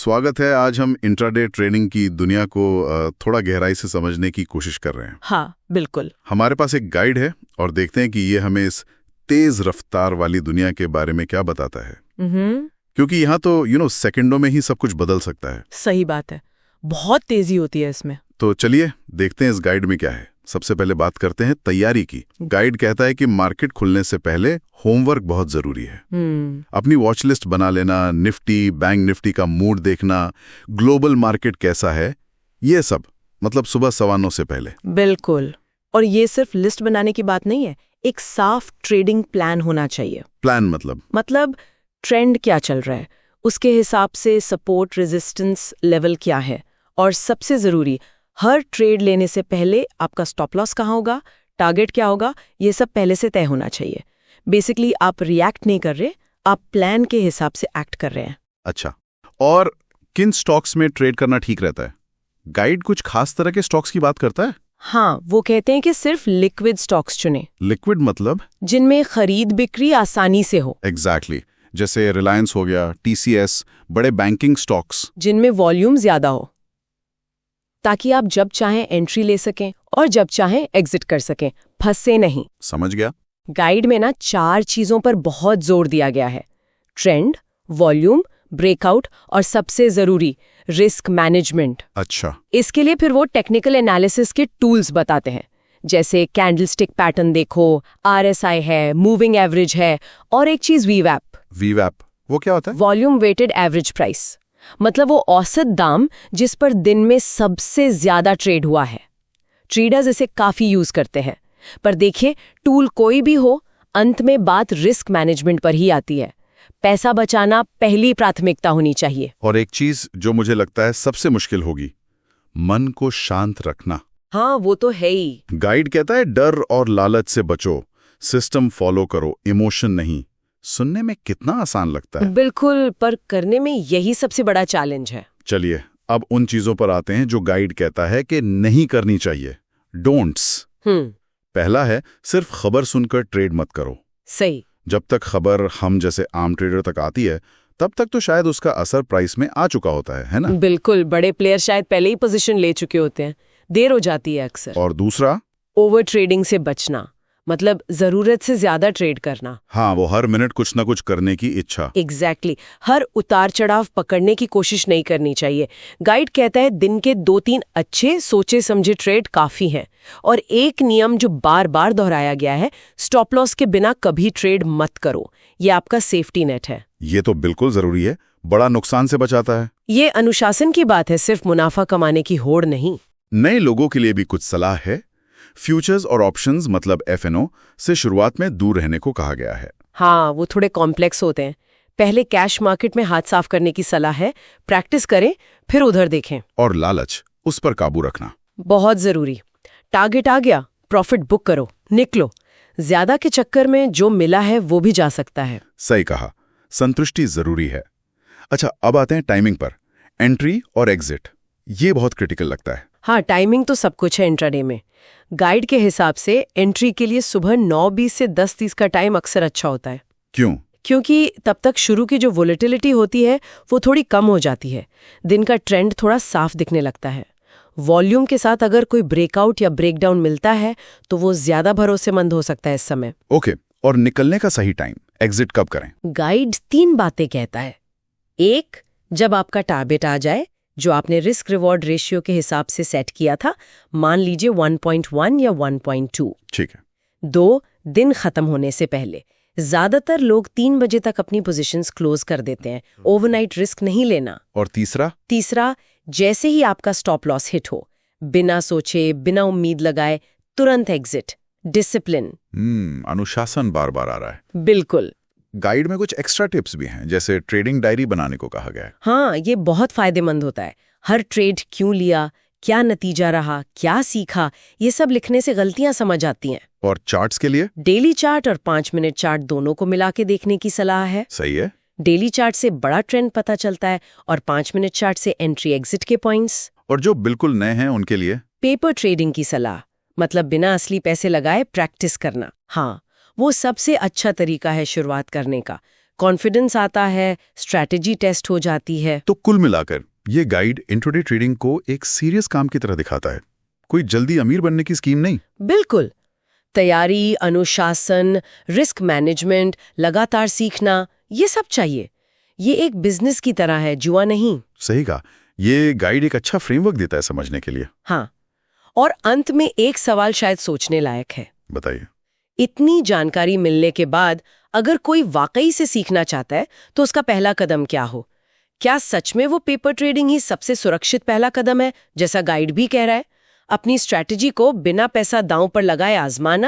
स्वागत है। आज हम इंट्राडे ट्रेडिंग की दुनिया को थोड़ा गहराई से समझने की कोशिश कर रहे हैं। हाँ, बिल्कुल। हमारे पास एक गाइड है और देखते हैं कि ये हमें इस तेज रफ्तार वाली दुनिया के बारे में क्या बताता है। क्योंकि यहाँ तो सेकंडों में ही सब कुछ बदल सकता है। सही बात है, बहुत तेजी होती है इसमें। तो चलिए देखते हैं इस गाइड में क्या है। सबसे पहले बात करते हैं तैयारी की। गाइड कहता है कि मार्केट खुलने से पहले होमवर्क बहुत जरूरी है। अपनी वॉच लिस्ट बना लेना, निफ्टी, बैंक निफ्टी का मूड देखना, ग्लोबल मार्केट कैसा है, ये सब मतलब सुबह 9:15 से पहले। बिल्कुल। और ये सिर्फ लिस्ट बनाने की बात नहीं है, एक साफ ट्रेडिंग प्लान होना चाहिए। प्लान मतलब ट्रेंड क्या चल रहा है, उसके हिसाब से सपोर्ट रेजिस्टेंस लेवल क्या है, और सबसे जरूरी हर ट्रेड लेने से पहले आपका स्टॉप लॉस कहाँ होगा, टारगेट क्या होगा, ये सब पहले से तय होना चाहिए। बेसिकली आप रिएक्ट नहीं कर रहे, आप प्लान के हिसाब से एक्ट कर रहे हैं। अच्छा, और किन स्टॉक्स में ट्रेड करना ठीक रहता है? गाइड कुछ खास तरह के स्टॉक्स की बात करता है? हाँ, वो कहते हैं कि सिर्फ लिक्विड स्टॉक्स चुने। लिक्विड मतलब? जिनमें खरीद बिक्री आसानी से हो। एग्जैक्टली। जैसे रिलायंस हो गया, टीसीएस, बड़े बैंकिंग स्टॉक्स। जिनमें वॉल्यूम ज्यादा हो, ताकि आप जब चाहें एंट्री ले सकें और जब चाहें एग्जिट कर सकें, फंसे नहीं। समझ गया। गाइड में 4 चीजों पर बहुत जोर दिया गया है: ट्रेंड, वॉल्यूम, ब्रेकआउट और सबसे जरूरी रिस्क मैनेजमेंट। अच्छा। इसके लिए फिर वो टेक्निकल एनालिसिस के टूल्स बताते हैं, जैसे कैंडलस्टिक पैटर्न देखो, आरएसआई है, मूविंग एवरेज है, और एक चीज वीवैप। वीवैप वो क्या होता है? वॉल्यूम वेटेड एवरेज प्राइस, मतलब वो औसत दाम जिस पर दिन में सबसे ज्यादा ट्रेड हुआ है। ट्रेडर्स इसे काफी यूज करते हैं, पर देखिए टूल कोई भी हो, अंत में बात रिस्क मैनेजमेंट पर ही आती है। पैसा बचाना पहली प्राथमिकता होनी चाहिए। और एक चीज जो मुझे लगता है सबसे मुश्किल होगी, मन को शांत रखना। हाँ, वो तो है ही। गाइड कहता है डर और लालच से बचो, सिस्टम फॉलो करो, इमोशन नहीं। सुनने में कितना आसान लगता है। बिल्कुल, पर करने में यही सबसे बड़ा चैलेंज है। चलिए अब उन चीजों पर आते हैं जो गाइड कहता है कि नहीं करनी चाहिए। डोंट्स। पहला है, सिर्फ खबर सुनकर ट्रेड मत करो। सही। जब तक खबर हम जैसे आम ट्रेडर तक आती है, तब तक तो शायद उसका असर प्राइस में आ चुका होता है ना? बिल्कुल, बड़े प्लेयर शायद पहले ही पोजीशन ले चुके होते हैं, देर हो जाती है अक्सर। और दूसरा, ओवर ट्रेडिंग से बचना, मतलब जरूरत से ज्यादा ट्रेड करना। हाँ, वो हर मिनट कुछ ना कुछ करने की इच्छा। एग्जैक्टली। हर उतार चढ़ाव पकड़ने की कोशिश नहीं करनी चाहिए। गाइड कहता है दिन के 2-3 अच्छे सोचे समझे ट्रेड काफी हैं। और एक नियम जो बार बार दोहराया गया है, स्टॉप लॉस के बिना कभी ट्रेड मत करो। ये आपका सेफ्टी नेट है। ये तो बिल्कुल जरूरी है, बड़ा नुकसान से बचाता है। ये अनुशासन की बात है, सिर्फ मुनाफा कमाने की होड़ नहीं। नए लोगों के लिए भी कुछ सलाह है। फ्यूचर्स और ऑप्शंस मतलब FNO से शुरुआत में दूर रहने को कहा गया है। हाँ, वो थोड़े कॉम्प्लेक्स होते हैं। पहले कैश मार्केट में हाथ साफ करने की सलाह है, प्रैक्टिस करें फिर उधर देखें। और लालच, उस पर काबू रखना बहुत जरूरी। टारगेट आ गया, प्रॉफिट बुक करो, निकलो। ज्यादा के चक्कर में जो मिला है वो भी जा सकता है। सही कहा, संतुष्टि जरूरी है। अच्छा, अब आते हैं टाइमिंग पर। एंट्री और एग्जिट, ये बहुत क्रिटिकल लगता है। हाँ, टाइमिंग तो सब कुछ है इंट्राडे में। गाइड के हिसाब से एंट्री के लिए सुबह 9:20 से 10:30 का टाइम अक्सर अच्छा होता है। क्यों? क्योंकि तब तक शुरू की जो वोलेटिलिटी होती है वो थोड़ी कम हो जाती है, दिन का ट्रेंड थोड़ा साफ दिखने लगता है। वॉल्यूम के साथ अगर कोई ब्रेकआउट या ब्रेकडाउन मिलता है तो वो ज्यादा भरोसेमंद हो सकता है इस समय। ओके, और निकलने का सही टाइम, एग्जिट कब करें? गाइड 3 बातें कहता है। 1, जब आपका टारगेट आ जाए, जो आपने रिस्क रिवॉर्ड रेशियो के हिसाब से सेट किया था, मान लीजिए 1.1 या 1.2। ठीक है। 2, दिन खत्म होने से पहले। ज्यादातर लोग 3 बजे तक अपनी पोजीशंस क्लोज कर देते हैं, ओवरनाइट रिस्क नहीं लेना। और तीसरा, जैसे ही आपका स्टॉप लॉस हिट हो, बिना सोचे बिना उम्मीद लगाए तुरंत एग्जिट। डिसिप्लिन। अनुशासन बार बार आ रहा है। बिल्कुल। गाइड में कुछ एक्स्ट्रा टिप्स भी हैं, जैसे ट्रेडिंग डायरी बनाने को कहा गया है। हाँ, ये बहुत फायदेमंद होता है। हर ट्रेड क्यों लिया, क्या नतीजा रहा, क्या सीखा, ये सब लिखने से गलतियां समझ आती हैं। और चार्ट्स के लिए? डेली चार्ट और 5 मिनट चार्ट दोनों को मिला के देखने की सलाह है। सही है। डेली चार्ट से बड़ा ट्रेंड पता चलता है और 5 मिनट चार्ट से एंट्री एग्जिट के पॉइंट्स। और जो बिल्कुल नए हैं उनके लिए पेपर ट्रेडिंग की सलाह, मतलब बिना असली पैसे लगाए प्रैक्टिस करना। हाँ, वो सबसे अच्छा तरीका है शुरुआत करने का। कॉन्फिडेंस आता है, स्ट्रैटेजी टेस्ट हो जाती है। तो कुल मिलाकर ये गाइड इंट्राडे ट्रेडिंग को एक सीरियस काम की तरह दिखाता है, कोई जल्दी अमीर बनने की स्कीम नहीं। बिल्कुल। तैयारी, अनुशासन, रिस्क मैनेजमेंट, लगातार सीखना, ये सब चाहिए। ये एक बिजनेस की तरह है, जुआ नहीं। सही कहा, ये गाइड एक अच्छा फ्रेमवर्क देता है समझने के लिए। हाँ, और अंत में एक सवाल शायद सोचने लायक है। बताइए। इतनी जानकारी मिलने के बाद अगर कोई वाकई से सीखना चाहता है तो उसका पहला कदम क्या हो? क्या सच में वो पेपर ट्रेडिंग ही सबसे सुरक्षित पहला कदम है, जैसा गाइड भी कह रहा है? अपनी स्ट्रैटेजी को बिना पैसा दांव पर लगाए आजमाना?